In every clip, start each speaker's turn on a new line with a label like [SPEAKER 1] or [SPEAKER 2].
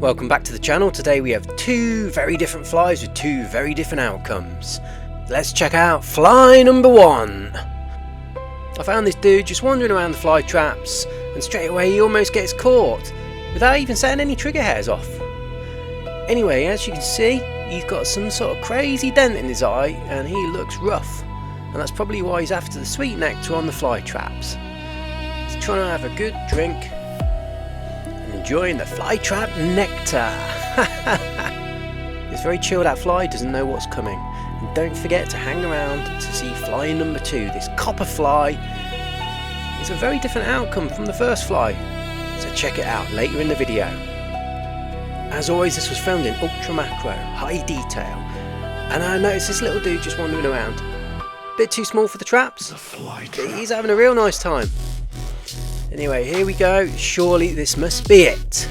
[SPEAKER 1] Welcome back to the channel. Today we have two very different flies with two very different outcomes. Let's check out fly number one. I found this dude just wandering around the fly traps, and straight away he almost gets caught without even setting any trigger hairs off. Anyway, as you can see, he's got some sort of crazy dent in his eye and he looks rough, and that's probably why he's after the sweet nectar on the fly traps. He's trying to have a good drink and enjoying the Flytrap nectar. This very chilled out fly doesn't know what's coming. And don't forget to hang around to see fly number two. This copper fly is a very different outcome from the first fly, so check it out later in the video. As always, this was filmed in ultra macro, high detail, and I noticed this little dude just wandering around. Bit too small for the traps, but he's having a real nice time. Anyway, here we go. Surely this must be it.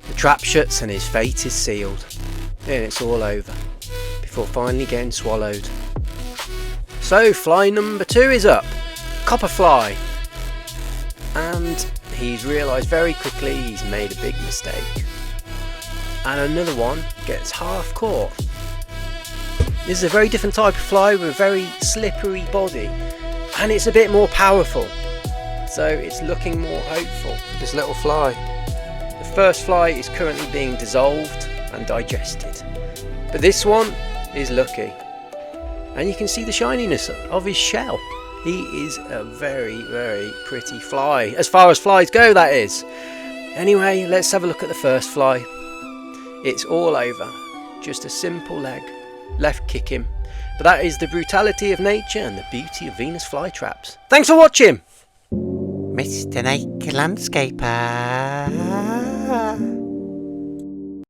[SPEAKER 1] The trap shuts and his fate is sealed, and it's all over before finally getting swallowed. So fly number two is up, copper fly, and he's realised very quickly he's made a big mistake, and another one gets half caught. This is a very different type of fly with a very slippery body, and it's a bit more powerful, so it's looking more hopeful. This little fly, the first fly is currently being dissolved and digested, but this one is lucky, and you can see the shininess of his shell. He is a very, very pretty fly, as far as flies go, that is. Anyway, let's have a look at the first fly. It's all over, just a simple leg, left kick him. But that is the brutality of nature and the beauty of Venus Flytraps. Thanks for watching!
[SPEAKER 2] Mr. Naked Landscaper.